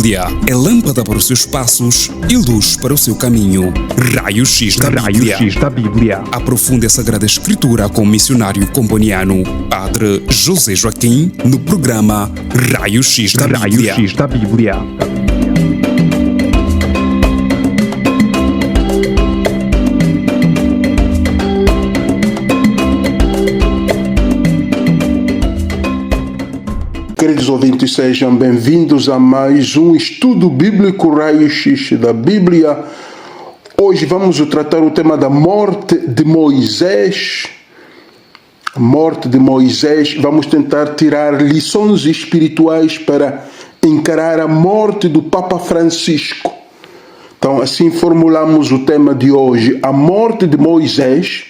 Bíblia é lâmpada para os seus passos e luz para o seu caminho. Raio-X da Bíblia. Aprofunde a Sagrada Escritura com o missionário comboniano, Padre José Joaquim, no programa Raio-X da Bíblia. Queridos ouvintes, sejam bem-vindos a mais um estudo bíblico Raio-X da Bíblia. Hoje vamos tratar o tema da morte de Moisés. A morte de Moisés. Vamos tentar tirar lições espirituais para encarar a morte do Papa Francisco. Então, assim formulamos o tema de hoje: a morte de Moisés.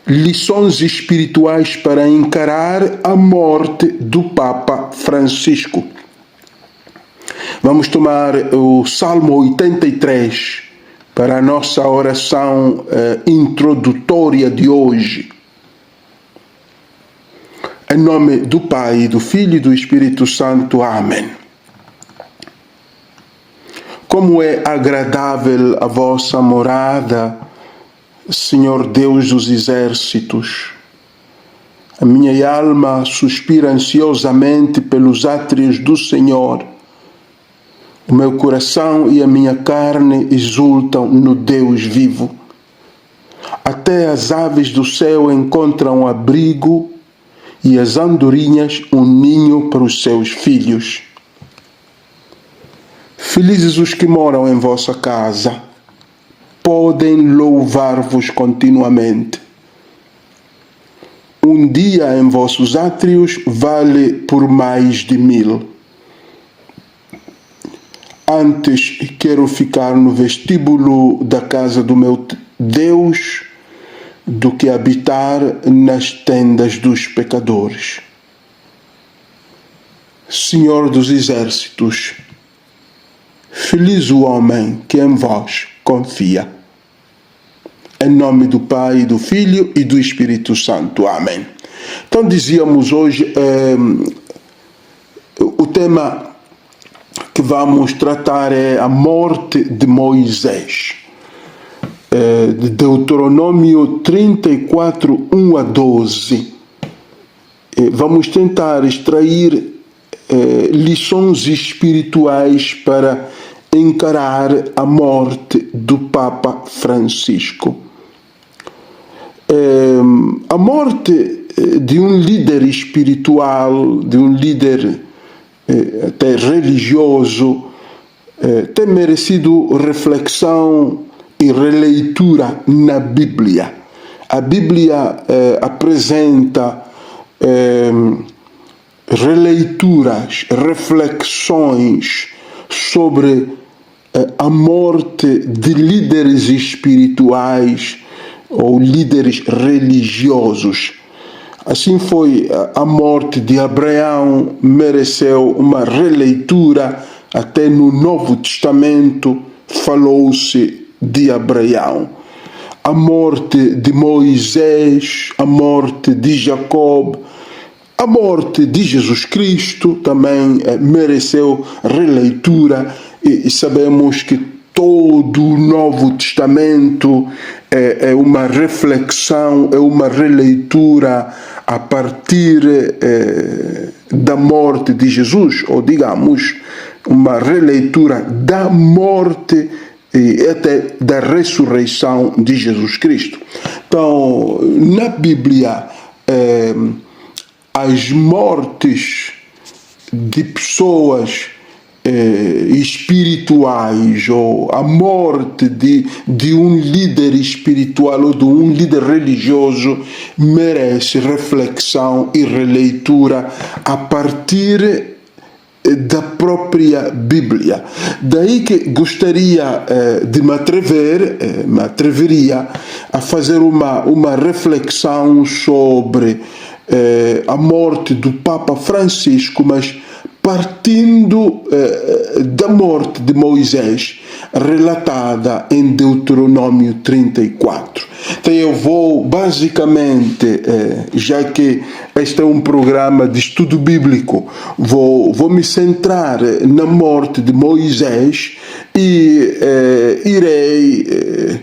Lições espirituais para encarar a morte do Papa Francisco. Vamos tomar o Salmo 83 para a nossa oração introdutória de hoje. Em nome do Pai, do Filho e do Espírito Santo. Amém. Como é agradável a vossa morada, Senhor Deus dos exércitos. A minha alma suspira ansiosamente pelos átrios do Senhor. O meu coração e a minha carne exultam no Deus vivo. Até as aves do céu encontram abrigo e as andorinhas um ninho para os seus filhos. Felizes os que moram em vossa casa, podem louvar-vos continuamente. Um dia em vossos átrios vale por mais de 1000. Antes quero ficar no vestíbulo da casa do meu Deus do que habitar nas tendas dos pecadores. Senhor dos exércitos, feliz o homem que em vós confia. Em nome do Pai, do Filho e do Espírito Santo. Amém. Então dizíamos hoje, o tema que vamos tratar é a morte de Moisés. De Deuteronômio 34, 1 a 12. Vamos tentar extrair lições espirituais para encarar a morte do Papa Francisco. A morte de um líder espiritual, de um líder até religioso, tem merecido reflexão e releitura na Bíblia. A Bíblia apresenta releituras, reflexões sobre a morte de líderes espirituais ou líderes religiosos. Assim foi a morte de Abraão, mereceu uma releitura. Até no Novo Testamento falou-se de Abraão. A morte de Moisés, a morte de Jacob, a morte de Jesus Cristo também mereceu releitura, e sabemos que todo o Novo Testamento é uma reflexão, é uma releitura a partir da morte de Jesus, ou digamos, uma releitura da morte e até da ressurreição de Jesus Cristo. Então, na Bíblia, as mortes de pessoas espirituais, ou a morte de um líder espiritual ou de um líder religioso, merece reflexão e releitura a partir da própria Bíblia. Daí que gostaria de me atreveria a fazer uma reflexão sobre a morte do Papa Francisco, mas partindo da morte de Moisés, relatada em Deuteronômio 34. Então eu vou basicamente, já que este é um programa de estudo bíblico, vou me centrar na morte de Moisés e irei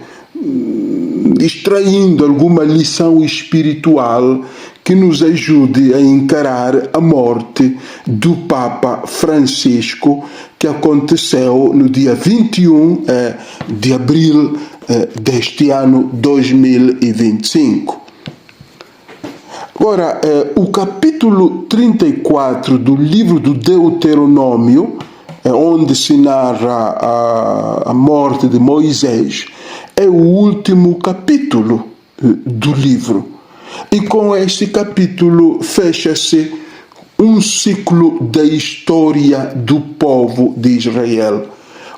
extraindo alguma lição espiritual que nos ajude a encarar a morte do Papa Francisco, que aconteceu no dia 21 de abril deste ano 2025. Agora, o capítulo 34 do livro do Deuteronômio, onde se narra a morte de Moisés, é o último capítulo do livro. E com este capítulo fecha-se um ciclo da história do povo de Israel.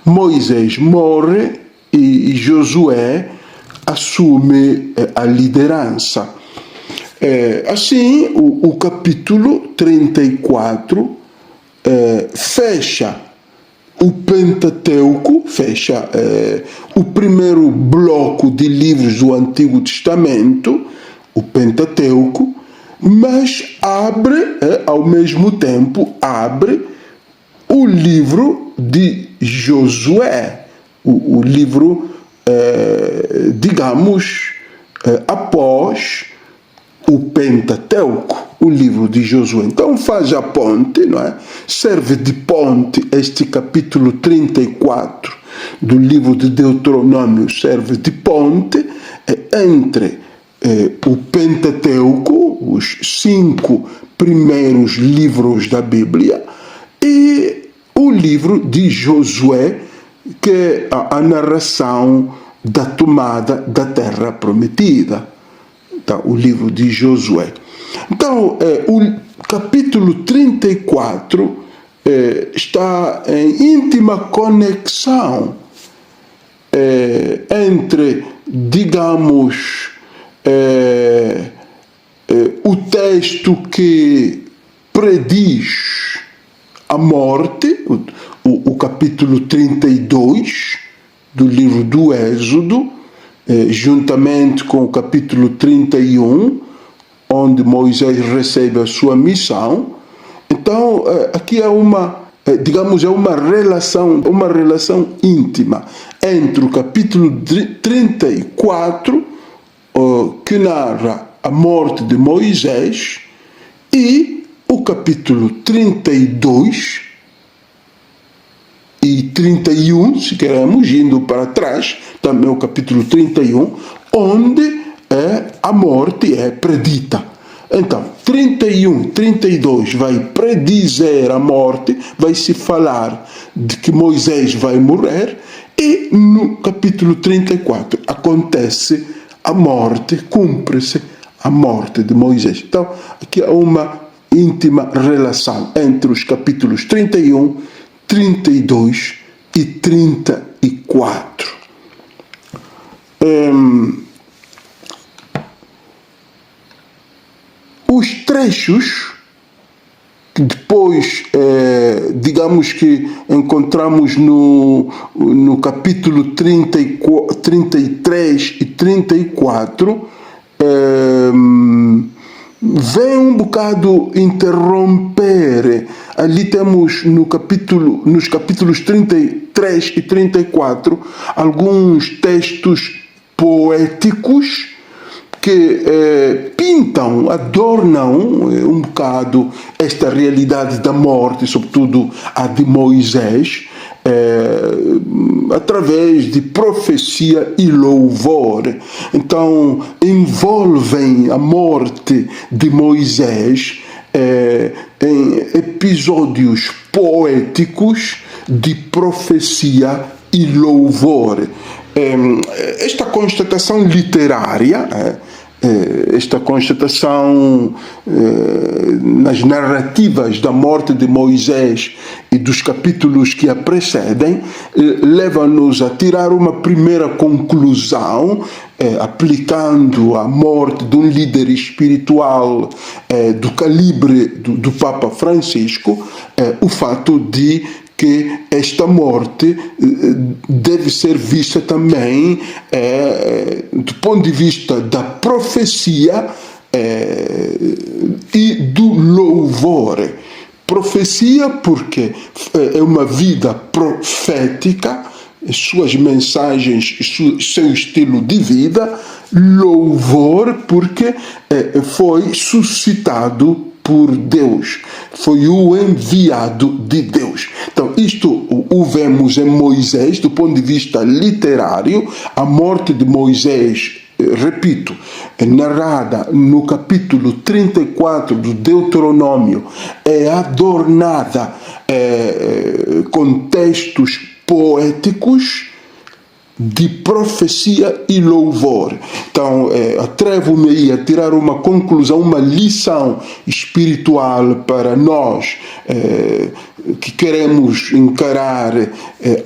Moisés morre e Josué assume a liderança. Assim, o capítulo 34 fecha o Pentateuco, fecha o primeiro bloco de livros do Antigo Testamento, o Pentateuco, mas ao mesmo tempo, abre o livro de Josué, o livro, digamos, após o Pentateuco, o livro de Josué. Então faz a ponte, não é? Serve de ponte este capítulo 34 do livro de Deuteronômio, serve de ponte entre o Pentateuco, os 5 primeiros livros da Bíblia, e o livro de Josué, que é a narração da tomada da terra prometida. Então, o livro de Josué. Então, o capítulo 34 está em íntima conexão entre, digamos, o texto que prediz a morte, o capítulo 32 do livro do Êxodo, juntamente com o capítulo 31, onde Moisés recebe a sua missão. Então, aqui é uma relação íntima entre o capítulo 34, que narra a morte de Moisés, e o capítulo 32 e 31, se queremos, indo para trás, também o capítulo 31, onde a morte é predita. Então, 31, 32 vai predizer a morte, vai se falar de que Moisés vai morrer, e no capítulo 34 acontece a morte, cumpre-se a morte de Moisés. Então, aqui há uma íntima relação entre os capítulos 31, 32 e 34. Os trechos que depois, digamos que encontramos no capítulo 33 e 34, vem um bocado interromper. Ali temos nos capítulos 33 e 34 alguns textos poéticos que pintam, adornam um bocado esta realidade da morte, sobretudo a de Moisés, através de profecia e louvor. Então, envolvem a morte de Moisés em episódios poéticos de profecia e louvor. Esta constatação literária, esta constatação nas narrativas da morte de Moisés e dos capítulos que a precedem, leva-nos a tirar uma primeira conclusão, aplicando a morte de um líder espiritual do calibre do Papa Francisco, o fato de que esta morte deve ser vista também do ponto de vista da profecia e do louvor. Profecia porque é uma vida profética, suas mensagens, seu estilo de vida. Louvor porque foi suscitado por Deus, foi o enviado de Deus. Então isto o vemos em Moisés do ponto de vista literário. A morte de Moisés, repito, é narrada no capítulo 34 do Deuteronômio, é adornada com textos poéticos de profecia e louvor. Então, atrevo-me a tirar uma conclusão, uma lição espiritual para nós que queremos encarar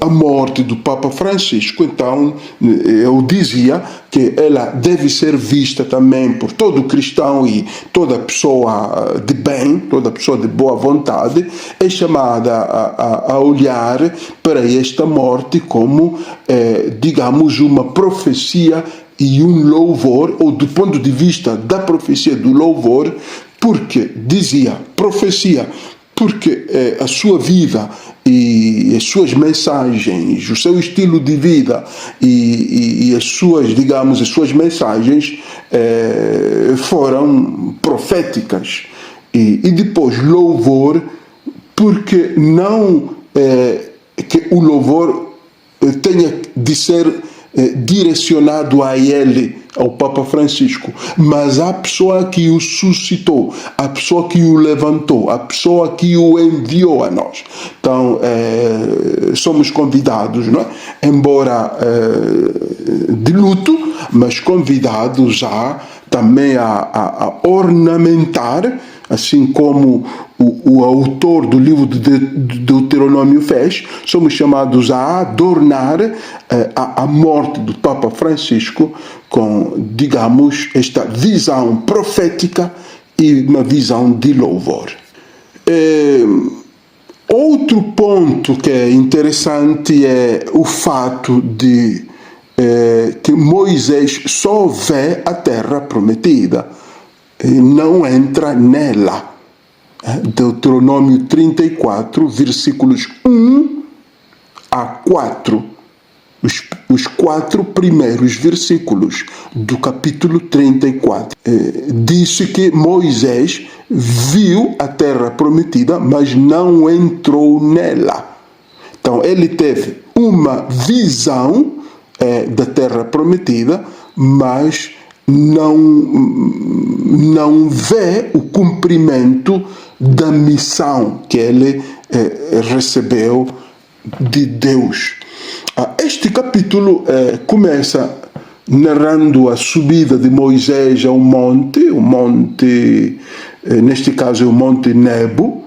a morte do Papa Francisco. Então, eu dizia que ela deve ser vista também por todo cristão e toda pessoa de bem, toda pessoa de boa vontade, é chamada a olhar para esta morte como, digamos, uma profecia e um louvor, ou do ponto de vista da profecia do louvor, porque, dizia, profecia, porque a sua vida e as suas mensagens, o seu estilo de vida e as suas, digamos, as suas mensagens foram proféticas. E depois louvor, porque não que o louvor tenha de ser direcionado a ele, ao Papa Francisco, mas a pessoa que o suscitou, a pessoa que o levantou, a pessoa que o enviou a nós. Então, somos convidados, não é? Embora de luto, mas convidados também a ornamentar, assim como o autor do livro de Deuteronômio fez. Somos chamados a adornar a morte do Papa Francisco com, digamos, esta visão profética e uma visão de louvor. Outro ponto que é interessante é o fato de que Moisés só vê a terra prometida, não entra nela. Deuteronômio 34, versículos 1 a 4. Os 4 primeiros versículos do capítulo 34. Disse que Moisés viu a terra prometida, mas não entrou nela. Então ele teve uma visão da terra prometida, mas não vê o cumprimento da missão que ele recebeu de Deus. Este capítulo começa narrando a subida de Moisés ao monte, neste caso é o Monte Nebo.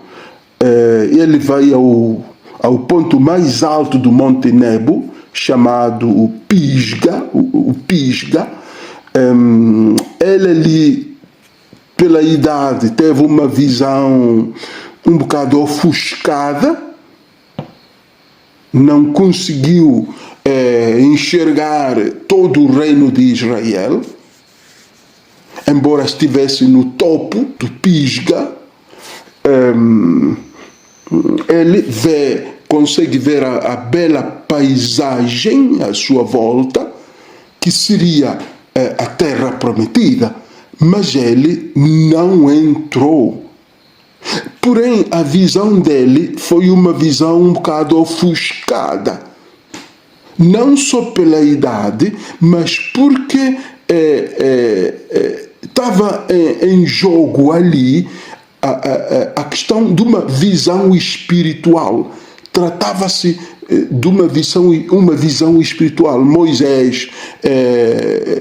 Ele vai ao ponto mais alto do Monte Nebo, chamado o Pisga. Ele ali, pela idade, teve uma visão um bocado ofuscada, não conseguiu enxergar todo o reino de Israel, embora estivesse no topo do Pisga. Ele consegue ver a bela paisagem à sua volta, que seria a terra prometida, mas ele não entrou. Porém, a visão dele foi uma visão um bocado ofuscada, não só pela idade, mas porque estava em jogo ali a questão de uma visão espiritual. Tratava-se de uma visão espiritual. Moisés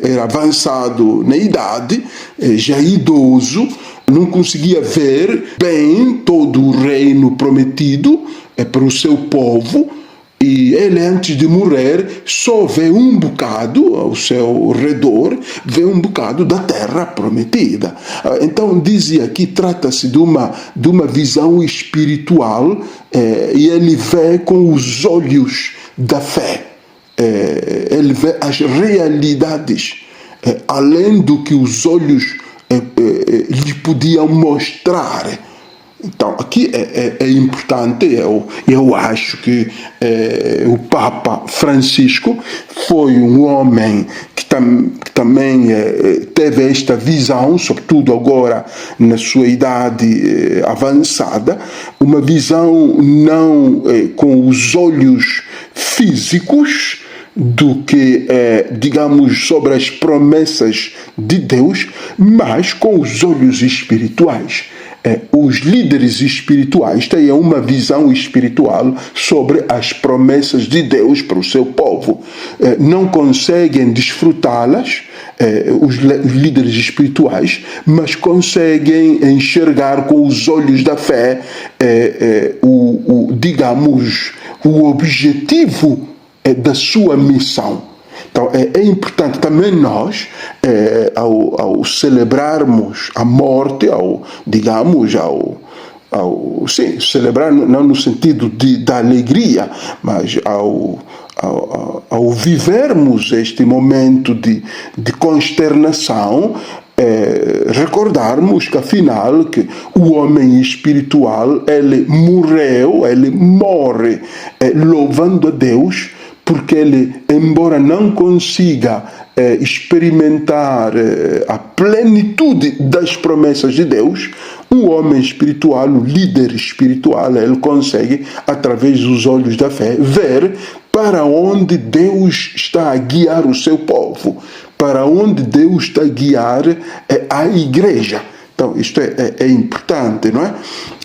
era avançado na idade, já idoso, não conseguia ver bem todo o reino prometido para o seu povo, E ele, antes de morrer, só vê um bocado ao seu redor, vê um bocado da terra prometida. Então, dizia que trata-se de uma visão espiritual, e ele vê com os olhos da fé. Ele vê as realidades, além do que os olhos lhe podiam mostrar. Então, aqui é importante, eu acho que o Papa Francisco foi um homem que também teve esta visão, sobretudo agora na sua idade avançada, uma visão não com os olhos físicos, do que, digamos, sobre as promessas de Deus, mas com os olhos espirituais. Os líderes espirituais têm uma visão espiritual sobre as promessas de Deus para o seu povo. Não conseguem desfrutá-las, os líderes espirituais, mas conseguem enxergar com os olhos da fé, digamos, o objetivo da sua missão. Então, é importante também nós, ao celebrarmos a morte, celebrar não no sentido da alegria, mas ao vivermos este momento de consternação, recordarmos que afinal que o homem espiritual, ele morre louvando a Deus, porque ele, embora não consiga experimentar a plenitude das promessas de Deus, um homem espiritual, o líder espiritual, ele consegue, através dos olhos da fé, ver para onde Deus está a guiar o seu povo, para onde Deus está a guiar a igreja. Então, isto é importante, não é?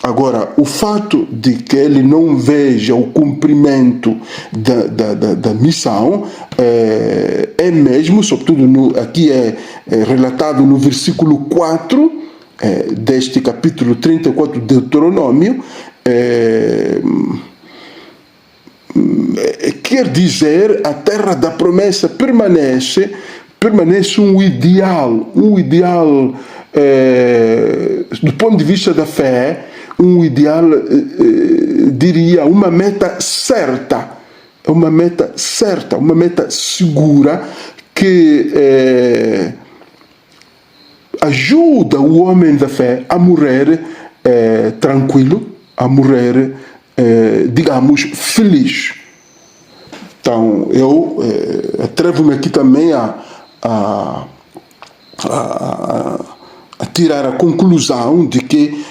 Agora, o fato de que ele não veja o cumprimento da missão é mesmo, sobretudo aqui é relatado no versículo 4 deste capítulo 34 de Deuteronômio, quer dizer, a terra da promessa permanece um ideal, do ponto de vista da fé, um ideal, diria, uma meta certa, uma meta segura, que ajuda o homem da fé a morrer tranquilo, a morrer, digamos, feliz. Então, eu atrevo-me aqui também a tirar a conclusão de que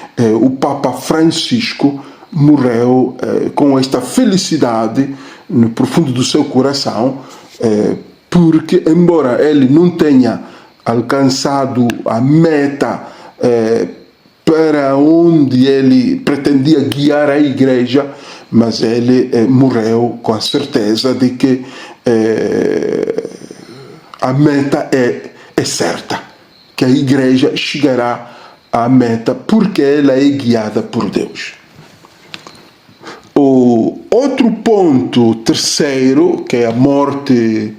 o Papa Francisco morreu com esta felicidade no profundo do seu coração, porque, embora ele não tenha alcançado a meta para onde ele pretendia guiar a igreja, mas ele morreu com a certeza de que a meta é certa, que a igreja chegará à meta porque ela é guiada por Deus. O outro ponto, terceiro, que é a morte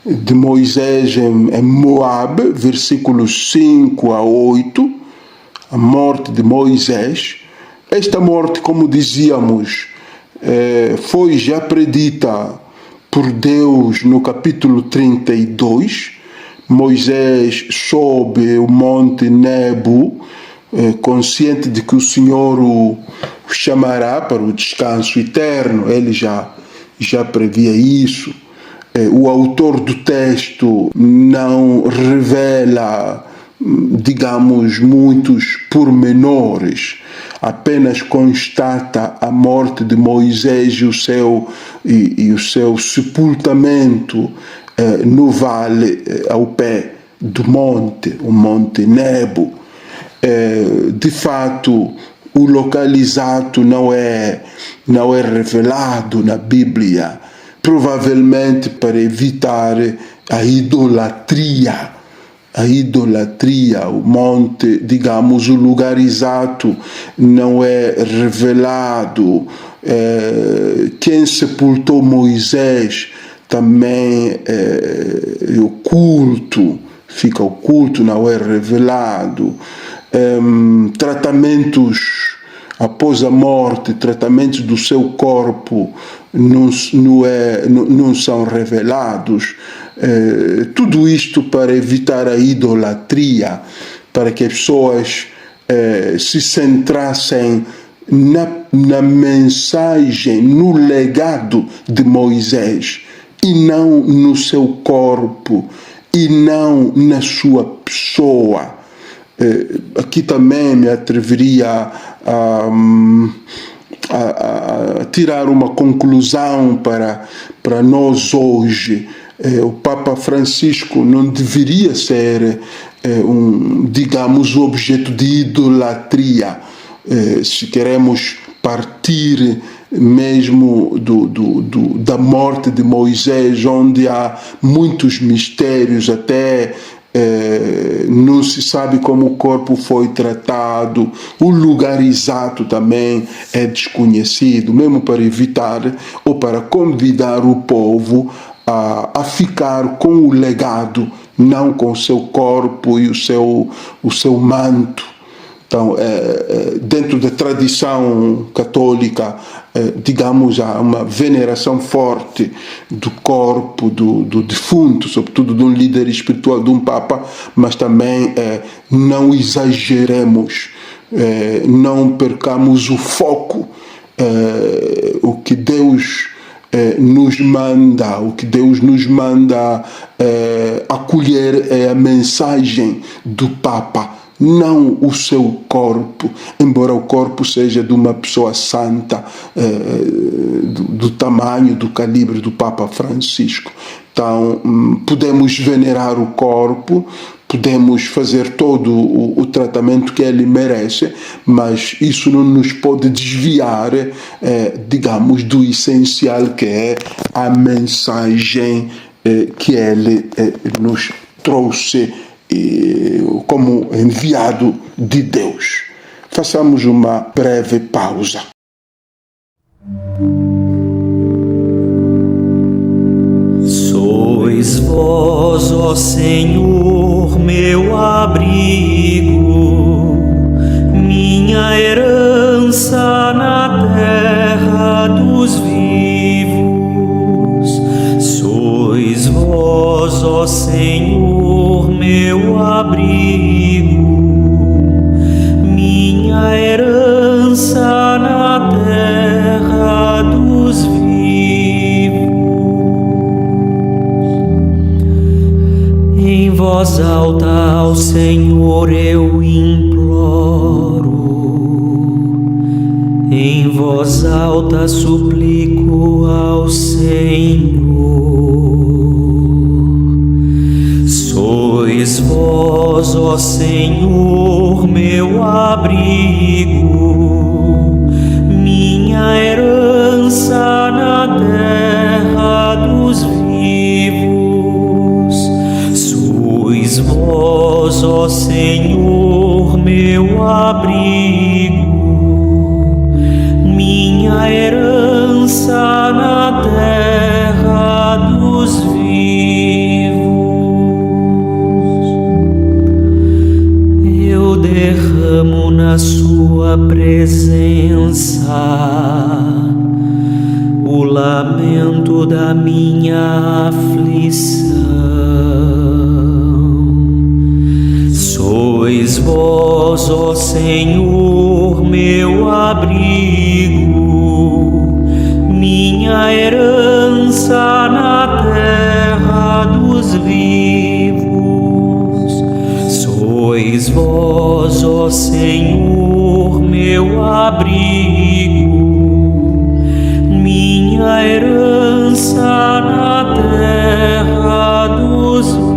de Moisés em Moabe, versículos 5 a 8, a morte de Moisés. Esta morte, como dizíamos, foi já predita por Deus no capítulo 32. Moisés sobe o monte Nebo, consciente de que o Senhor o chamará para o descanso eterno. Ele já previa isso. O autor do texto não revela, digamos, muitos pormenores, apenas constata a morte de Moisés e o seu sepultamento no vale ao pé do monte, o monte Nebo. De fato, o local exato não é revelado na Bíblia, provavelmente para evitar a idolatria a idolatria, o monte, digamos, o lugar exato não é revelado. Quem sepultou Moisés também é oculto, fica oculto, não é revelado. Tratamentos após a morte, tratamentos do seu corpo não são revelados. Tudo isto para evitar a idolatria, para que as pessoas se centrassem na mensagem, no legado de Moisés, e não no seu corpo, e não na sua pessoa. Aqui também me atreveria a tirar uma conclusão para nós hoje. O Papa Francisco não deveria ser digamos, objeto de idolatria. Se queremos partir mesmo da morte de Moisés, onde há muitos mistérios, até não se sabe como o corpo foi tratado, o lugar exato também é desconhecido, mesmo para evitar ou para convidar o povo a ficar com o legado, não com o seu corpo e o seu manto. Então, dentro da tradição católica, digamos, há uma veneração forte do corpo do defunto, sobretudo de um líder espiritual, de um papa, mas também não exageremos, não percamos o foco. O que Deus nos manda acolher é a mensagem do Papa, não o seu corpo, embora o corpo seja de uma pessoa santa, do tamanho, do calibre do Papa Francisco. Então, podemos venerar o corpo, podemos fazer todo o tratamento que ele merece, mas isso não nos pode desviar, digamos, do essencial, que é a mensagem que ele nos trouxe como enviado de Deus. Façamos uma breve pausa. Sois vós, ó Senhor, meu abrigo, minha herança na terra dos vivos. Sois vós, ó Senhor, meu abrigo, minha herança na terra dos vivos. Em voz alta ao Senhor eu imploro, em voz alta suplico ao Senhor. Sois vós, ó Senhor, meu abrigo, minha herança na terra dos vivos. Sois vós, ó Senhor, meu abrigo, minha herança na terra dos vivos. Eu derramo na sua presença o lamento da minha aflição. Sois vós, ó Senhor, meu abrigo, minha herança na terra dos vivos. Sois vós, ó Senhor, meu abrigo, minha herança na terra dos vivos.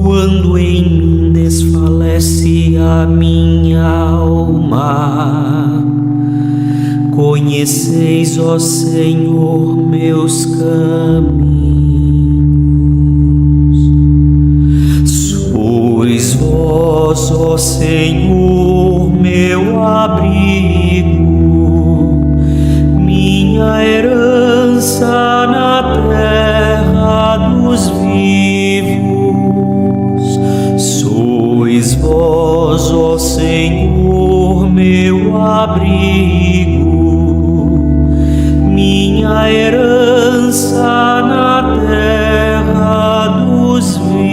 Quando em mim desfalece a minha alma, conheço Conheceis, ó Senhor, meus caminhos. Sois vós, ó Senhor, meu abrigo, minha herança na terra dos vivos. Sois vós, ó Senhor, meu abrigo, minha herança na terra dos vivos.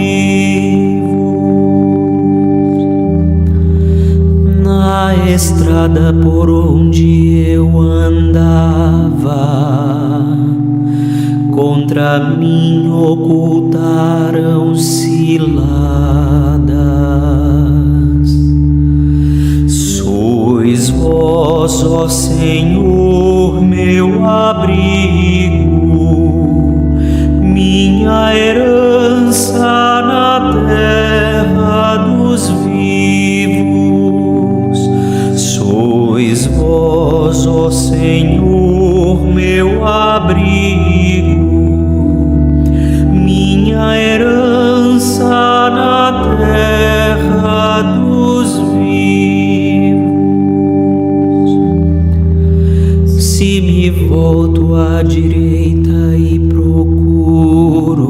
Na estrada por onde eu andava, contra mim ocultaram ciladas. Sois vós, ó Senhor, meu abrigo, minha herança na terra dos vivos. Sois vós, ó Senhor, meu abrigo, minha herança na terra dos vivos. Se me volto à direita e procuro,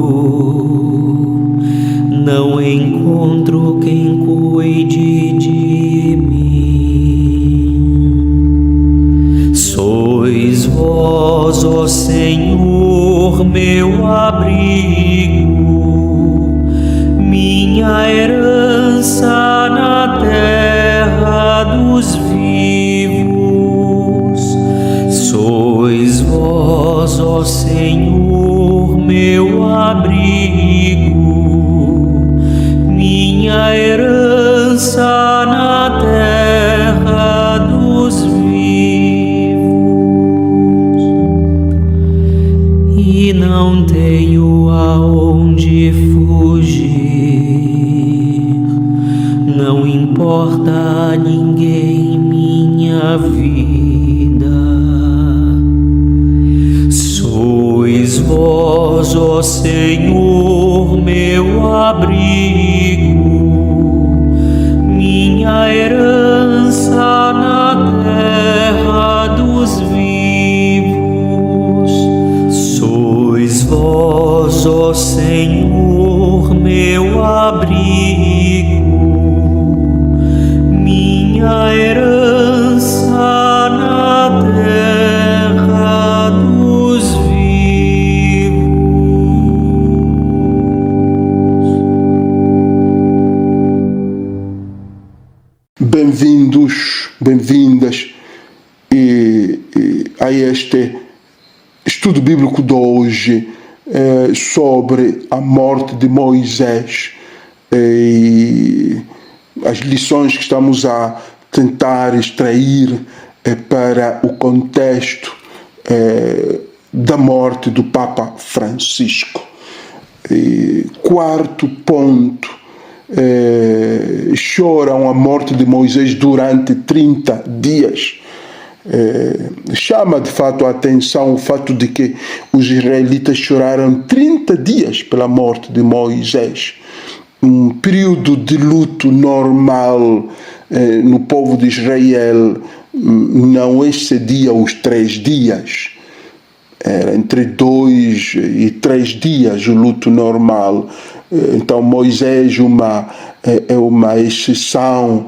não encontro quem cuide de mim. Sois vós, ó Senhor, meu abrigo, minha herança na terra dos vivos. Sois vós, ó Senhor, meu abrigo, minha herança na terra dos vivos. E não tenho aonde fugir, não importa a ninguém minha vida. Sois vós, ó Senhor, meu abrigo, minha herança na terra dos vivos. Sois vós, ó Senhor, meu abrigo, minha herança na terra dos vivos. Bem-vindos, bem-vindas a este estudo bíblico de hoje sobre a morte de Moisés e as lições que estamos a tentar extrair para o contexto da morte do Papa Francisco. Quarto ponto, choram a morte de Moisés durante 30 dias. Chama de fato a atenção o fato de que os israelitas choraram 30 dias pela morte de Moisés. Um período de luto normal no povo de Israel não excedia os 3 dias. Era entre 2 e 3 dias o luto normal. Então Moisés é uma exceção.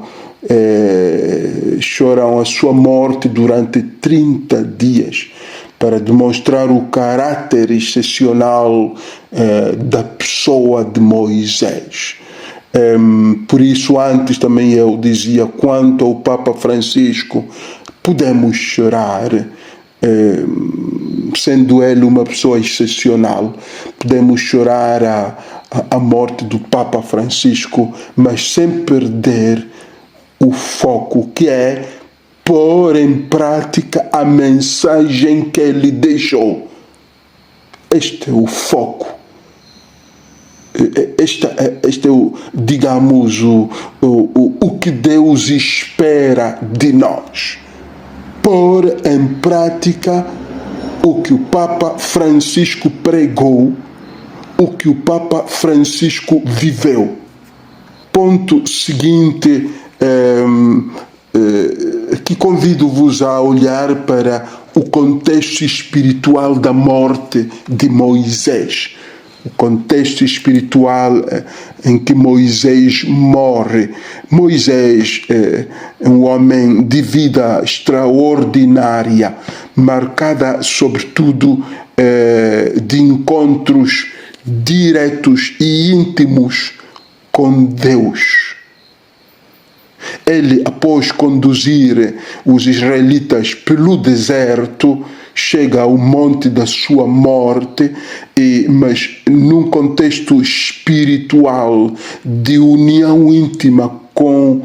Choram a sua morte durante 30 dias para demonstrar o caráter excepcional da pessoa de Moisés. Por isso antes também eu dizia, quanto ao Papa Francisco, podemos chorar, sendo ele uma pessoa excepcional, podemos chorar a morte do Papa Francisco, mas sem perder o foco, que é pôr em prática a mensagem que ele deixou. Este é o foco. Este é o, digamos, o que Deus espera de nós. pôr em prática o que o Papa Francisco pregou, o que o Papa Francisco viveu. Ponto seguinte, que convido-vos a olhar para o contexto espiritual da morte de Moisés. O contexto espiritual em que Moisés morre. Moisés é um homem de vida extraordinária, marcada sobretudo de encontros diretos e íntimos com Deus. Ele, após conduzir os israelitas pelo deserto, chega ao monte da sua morte, mas num contexto espiritual de união íntima com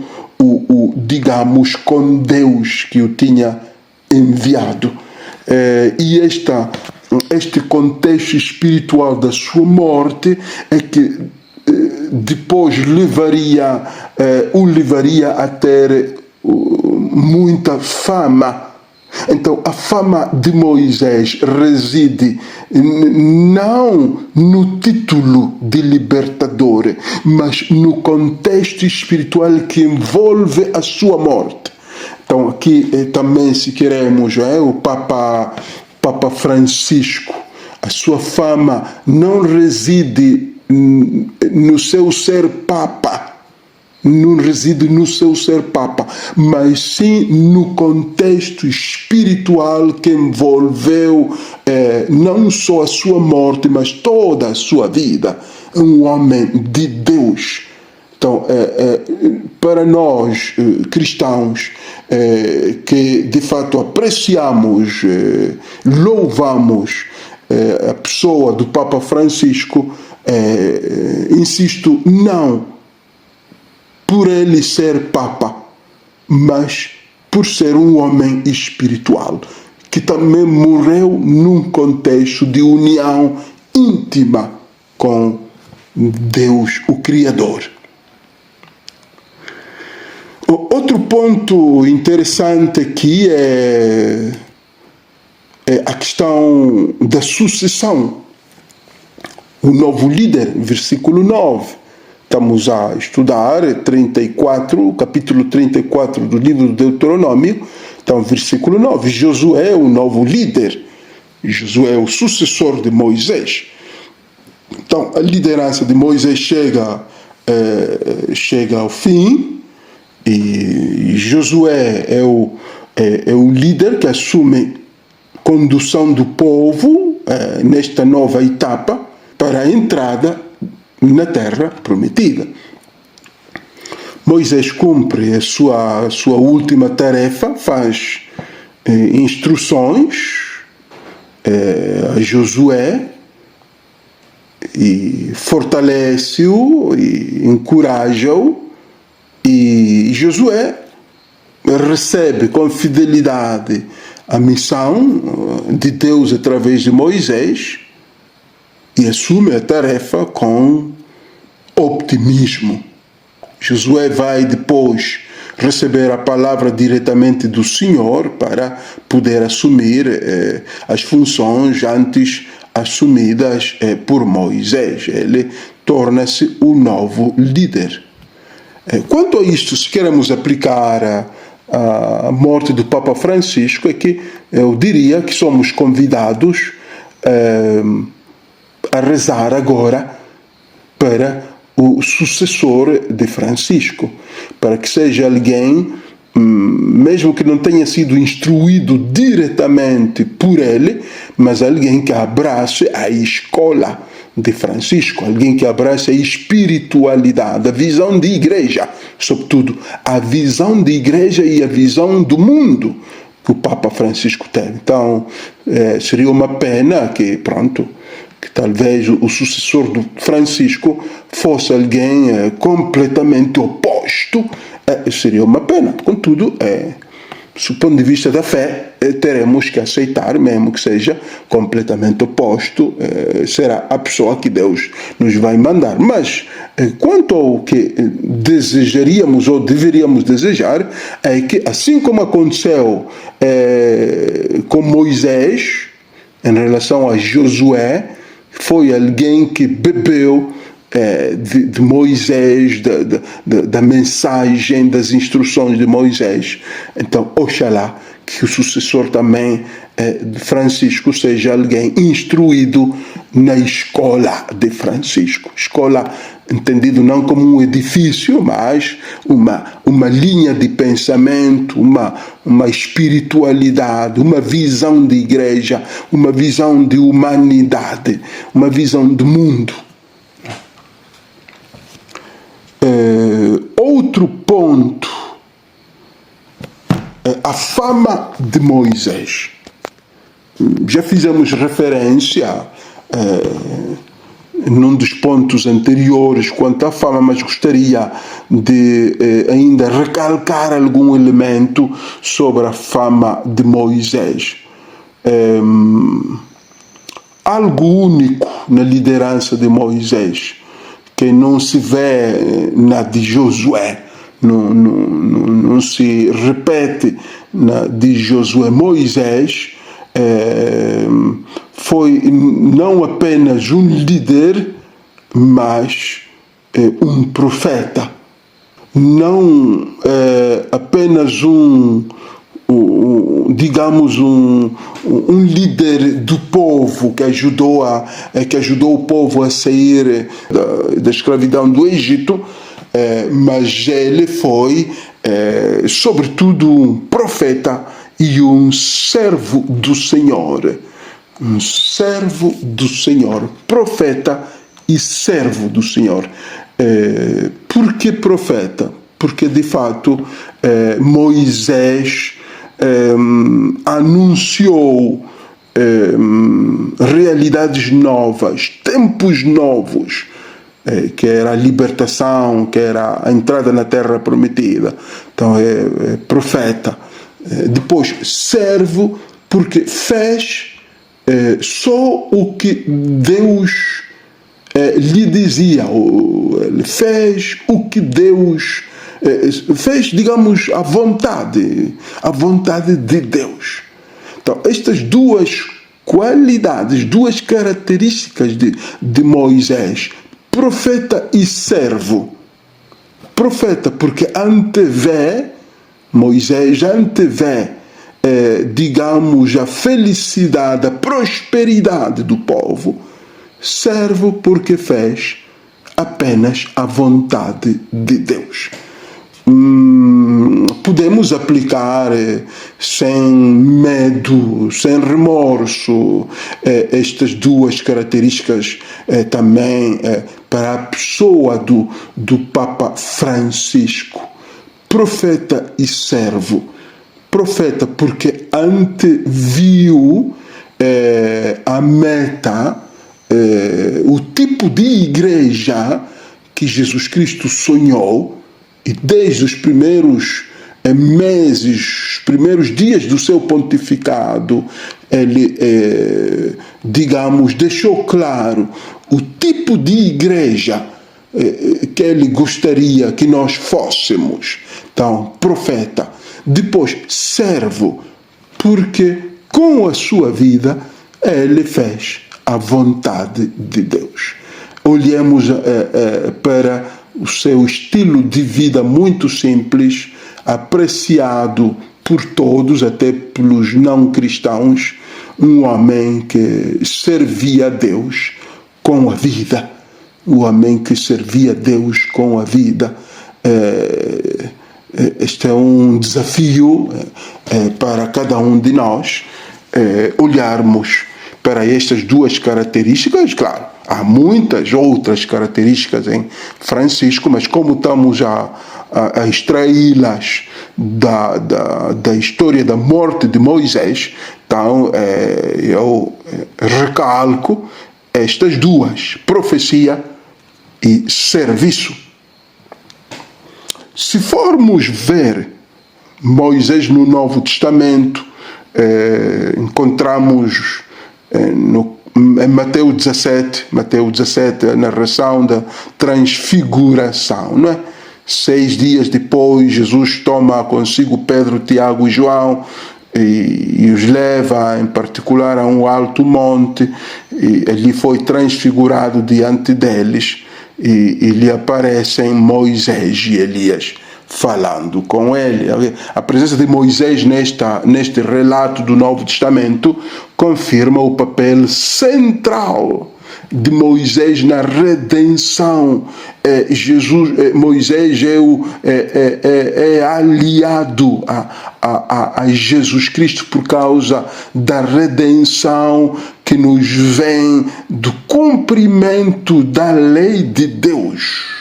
digamos, com Deus que o tinha enviado. E este contexto espiritual da sua morte é que depois o levaria a ter muita fama. Então, a fama de Moisés reside não no título de libertador, mas no contexto espiritual que envolve a sua morte. Então, aqui também, se queremos, o Papa Francisco, a sua fama não reside no seu ser Papa, não reside no seu ser Papa, mas sim no contexto espiritual que envolveu não só a sua morte, mas toda a sua vida. Um homem de Deus. Então, para nós cristãos que de fato apreciamos, louvamos a pessoa do Papa Francisco, insisto, não por ele ser Papa, mas por ser um homem espiritual, que também morreu num contexto de união íntima com Deus, o Criador. Outro ponto interessante aqui é a questão da sucessão. O novo líder, versículo 9. Estamos a estudar o capítulo 34 do livro do Deuteronômio. Então, versículo 9. Josué é o novo líder. Josué é o sucessor de Moisés. Então, a liderança de Moisés chega ao fim. E Josué é o líder que assume condução do povo nesta nova etapa para a entrada na terra prometida. Moisés cumpre a sua última tarefa, faz instruções a Josué e fortalece-o e encoraja-o, e Josué recebe com fidelidade a missão de Deus através de Moisés e assume a tarefa com optimismo. Josué vai depois receber a palavra diretamente do Senhor para poder assumir as funções antes assumidas por Moisés. Ele torna-se o novo líder. Quanto a isto, se queremos aplicar a morte do Papa Francisco, é que eu diria que somos convidados a rezar agora para o sucessor de Francisco, para que seja alguém, mesmo que não tenha sido instruído diretamente por ele, mas alguém que abrace a escola de Francisco, alguém que abrace a espiritualidade, a visão de igreja, sobretudo a visão de igreja e a visão do mundo que o Papa Francisco teve. Então, seria uma pena que talvez o sucessor do Francisco fosse alguém completamente oposto. Seria uma pena. Contudo, do ponto de vista da fé, teremos que aceitar, mesmo que seja completamente oposto, será a pessoa que Deus nos vai mandar. Mas, quanto ao que desejaríamos ou deveríamos desejar, é que, assim como aconteceu com Moisés, em relação a Josué, foi alguém que bebeu de Moisés, da mensagem, das instruções de Moisés. Então, oxalá que o sucessor também de Francisco seja alguém instruído na escola de Francisco. Escola entendido não como um edifício, mas uma linha de pensamento, uma espiritualidade, uma visão de igreja, uma visão de humanidade, uma visão de mundo. Outro ponto, a fama de Moisés. Já fizemos referência num dos pontos anteriores quanto à fama, mas gostaria de ainda recalcar algum elemento sobre a fama de Moisés. Algo único na liderança de Moisés, que não se vê na de Josué, não se repete na de Josué. Moisés foi não apenas um líder, mas um profeta. Não apenas digamos um líder do povo que ajudou o povo a sair da escravidão do Egito, mas ele foi sobretudo um profeta e um servo do Senhor. Um servo do Senhor, profeta e servo do Senhor. Por que profeta? Porque de fato Moisés anunciou realidades novas, tempos novos, que era a libertação, que era a entrada na terra prometida. Então é profeta. Depois servo, porque fez só o que Deus lhe dizia. Ele fez o que Deus fez, digamos, a vontade de Deus. Então, estas duas qualidades, duas características de Moisés, profeta e servo. Profeta, porque Moisés antevê, digamos, a felicidade, a prosperidade do povo. Servo, porque fez apenas a vontade de Deus. Podemos aplicar sem medo, sem remorso, estas duas características também para a pessoa do Papa Francisco. Profeta e servo. Profeta porque anteviu a meta, o tipo de igreja que Jesus Cristo sonhou, e desde os primeiros meses, os primeiros dias do seu pontificado, ele, digamos, deixou claro o tipo de igreja que ele gostaria que nós fôssemos. Então, profeta. Depois, servo, porque com a sua vida ele fez a vontade de Deus. Olhemos para o seu estilo de vida muito simples, apreciado por todos, até pelos não cristãos, um homem que servia a Deus com a vida. Um homem que servia a Deus com a vida. Este é um desafio para cada um de nós, olharmos para estas duas características. Claro, há muitas outras características em Francisco, mas como estamos a extraí-las da história da morte de Moisés, então eu recalco estas duas, profecia e serviço. Se formos ver Moisés no Novo Testamento, encontramos em Mateus 17, a narração da transfiguração, não é? 6 dias depois, Jesus toma consigo Pedro, Tiago e João e os leva, em particular, a um alto monte, e ali foi transfigurado diante deles, e lhe aparecem Moisés e Elias falando com ele. A presença de Moisés neste relato do Novo Testamento confirma o papel central de Moisés na redenção. Moisés é aliado a Jesus Cristo por causa da redenção que nos vem do cumprimento da lei de Deus.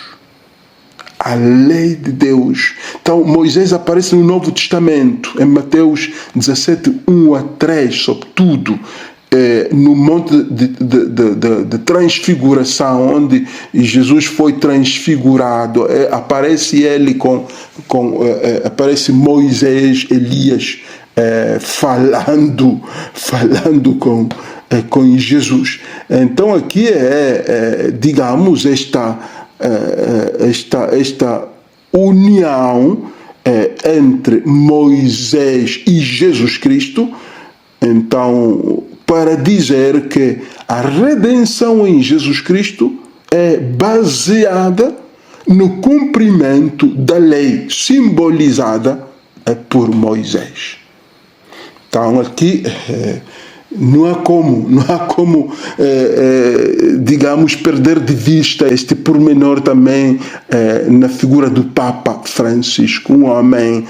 A lei de Deus. Então, Moisés aparece no Novo Testamento, em Mateus 17, 1 a 3, sobretudo, no monte de transfiguração, onde Jesus foi transfigurado. Aparece ele aparece Moisés, Elias, falando com Jesus. Então, aqui digamos, esta união entre Moisés e Jesus Cristo, então, para dizer que a redenção em Jesus Cristo é baseada no cumprimento da lei simbolizada por Moisés. Então, aqui não há como, digamos, perder de vista este pormenor também na figura do Papa Francisco, um homem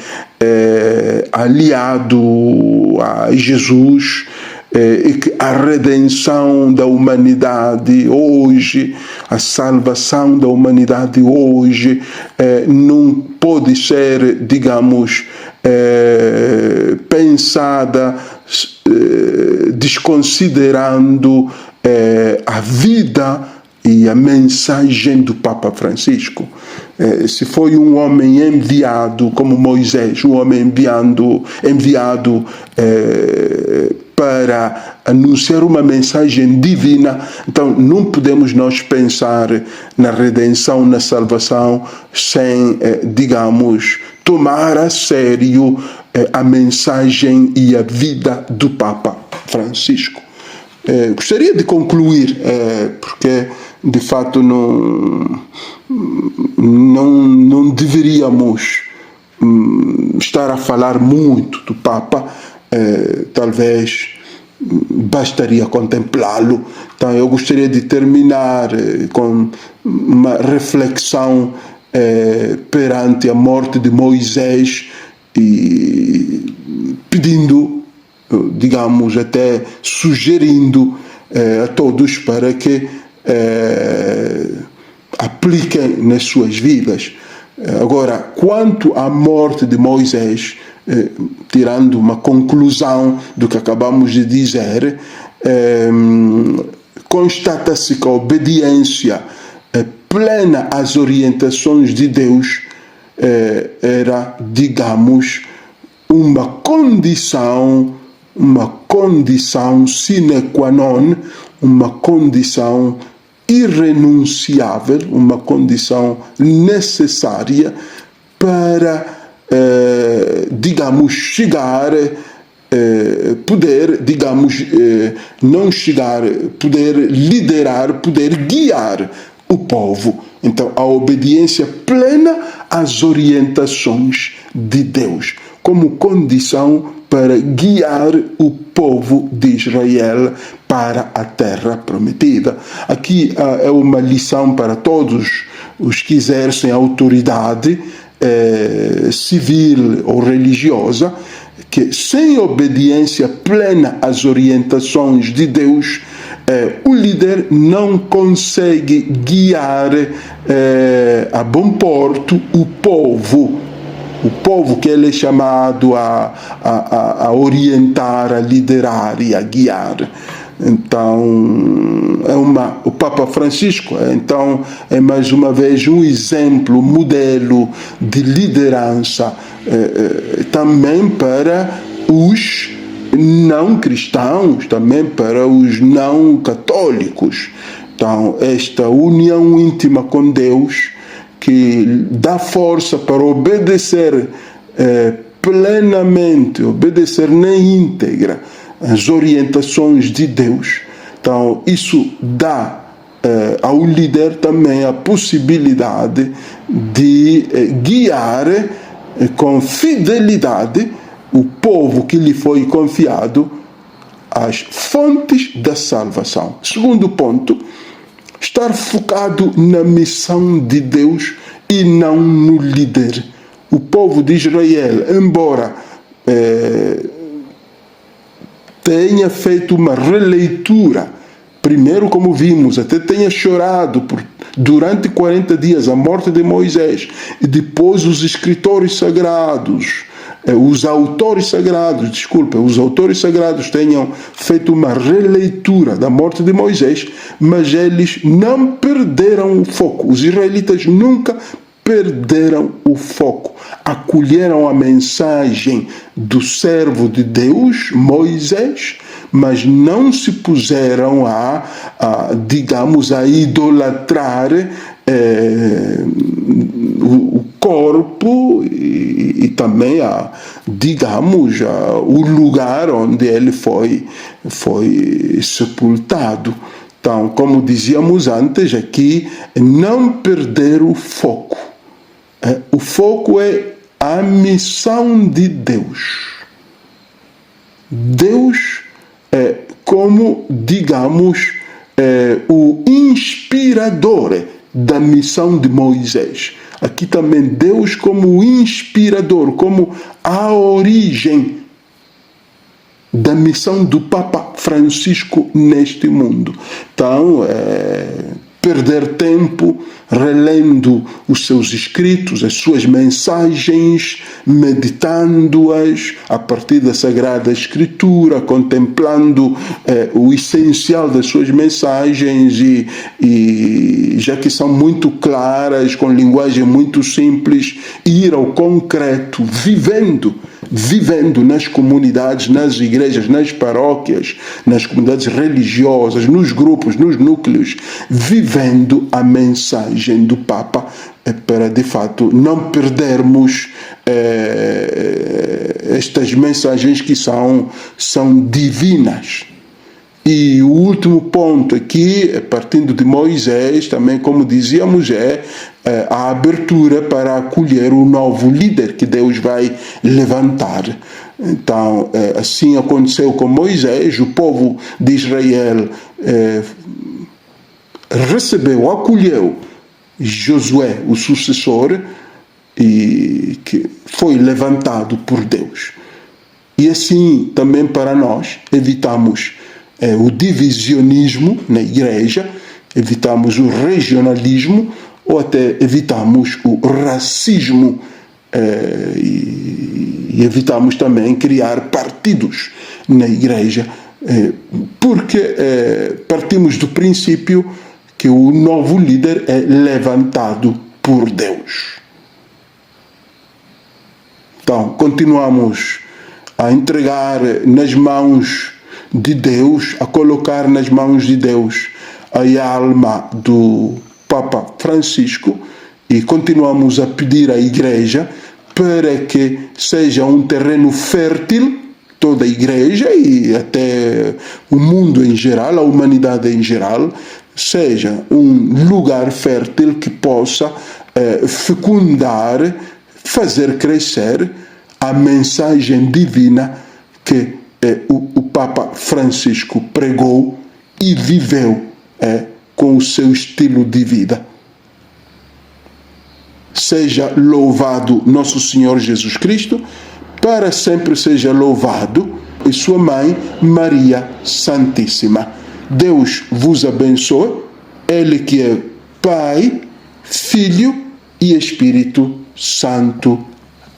aliado a Jesus, e que a redenção da humanidade hoje, a salvação da humanidade hoje, não pode ser, digamos, pensada desconsiderando a vida e a mensagem do Papa Francisco. Se foi um homem enviado, como Moisés, um homem enviado para anunciar uma mensagem divina, então não podemos nós pensar na redenção, na salvação, sem, digamos, tomar a sério a mensagem e a vida do Papa Francisco. Gostaria de concluir, porque de fato não deveríamos estar a falar muito do Papa, talvez bastaria contemplá-lo. Então eu gostaria de terminar com uma reflexão perante a morte de Moisés e pedindo, digamos, até sugerindo a todos para que apliquem nas suas vidas. Agora, quanto à morte de Moisés, tirando uma conclusão do que acabamos de dizer, constata-se que a obediência plena às orientações de Deus era, digamos, uma condição sine qua non, uma condição irrenunciável, uma condição necessária para, digamos, chegar, poder, digamos, não chegar, poder liderar, poder guiar o povo. Então, a obediência plena às orientações de Deus, como condição para guiar o povo de Israel para a terra prometida. Aqui é uma lição para todos os que exercem autoridade civil ou religiosa, que sem obediência plena às orientações de Deus, o líder não consegue guiar a bom porto o povo que ele é chamado a orientar, a liderar e a guiar. Então, o Papa Francisco, então, é mais uma vez um exemplo, modelo de liderança também para os não cristãos, também para os não católicos. Então, esta união íntima com Deus, que dá força para obedecer plenamente, obedecer na íntegra as orientações de Deus. Então, isso dá ao líder também a possibilidade de guiar com fidelidade o povo que lhe foi confiado às fontes da salvação. Segundo ponto, estar focado na missão de Deus e não no líder. O povo de Israel, embora tenha feito uma releitura, primeiro, como vimos, até tenha chorado durante 40 dias a morte de Moisés, e depois os escritores sagrados, os autores sagrados tenham feito uma releitura da morte de Moisés, mas eles não perderam o foco. Os israelitas nunca perderam o foco. Acolheram a mensagem do servo de Deus, Moisés, mas não se puseram a idolatrar o corpo e também o lugar onde ele foi sepultado. Então, como dizíamos antes, aqui, não perder o foco. O foco é a missão de Deus. Deus é como, digamos, o inspirador da missão de Moisés. Aqui também Deus como inspirador, como a origem da missão do Papa Francisco neste mundo. Então, perder tempo relendo os seus escritos, as suas mensagens, meditando-as a partir da Sagrada Escritura, contemplando o essencial das suas mensagens e já que são muito claras, com linguagem muito simples, ir ao concreto, vivendo nas comunidades, nas igrejas, nas paróquias, nas comunidades religiosas, nos grupos, nos núcleos, vivendo a mensagem do Papa, para de fato não perdermos estas mensagens que são divinas. E o último ponto aqui, partindo de Moisés, também como dizíamos, é a abertura para acolher o novo líder que Deus vai levantar. Então, assim aconteceu com Moisés, o povo de Israel acolheu Josué, o sucessor, e que foi levantado por Deus. E assim também para nós evitamos o divisionismo na igreja, evitamos o regionalismo ou até evitamos o racismo e evitamos também criar partidos na igreja, porque partimos do princípio que o novo líder é levantado por Deus. Então, continuamos a entregar nas mãos de Deus, a colocar nas mãos de Deus a alma do Papa Francisco e continuamos a pedir à Igreja para que seja um terreno fértil, toda a Igreja e até o mundo em geral, a humanidade em geral, seja um lugar fértil que possa fecundar, fazer crescer a mensagem divina que o Papa Francisco pregou e viveu com o seu estilo de vida. Seja louvado nosso Senhor Jesus Cristo, para sempre seja louvado, e sua mãe Maria Santíssima. Deus vos abençoe, Ele que é Pai, Filho e Espírito Santo.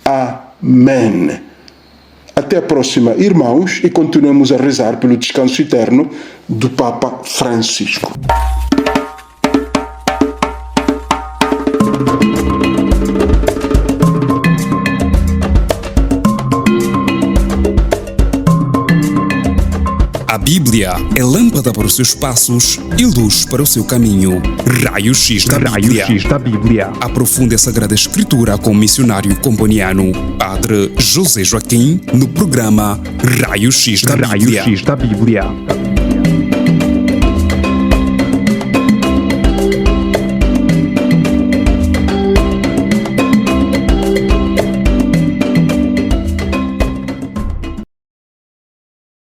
Amém. Até a próxima, irmãos, e continuemos a rezar pelo descanso eterno do Papa Francisco. A Bíblia é lâmpada para os seus passos e luz para o seu caminho. Raio X da Bíblia. Aprofunde a Sagrada Escritura com o missionário comboniano, Padre José Joaquim, no programa Raio X da Bíblia.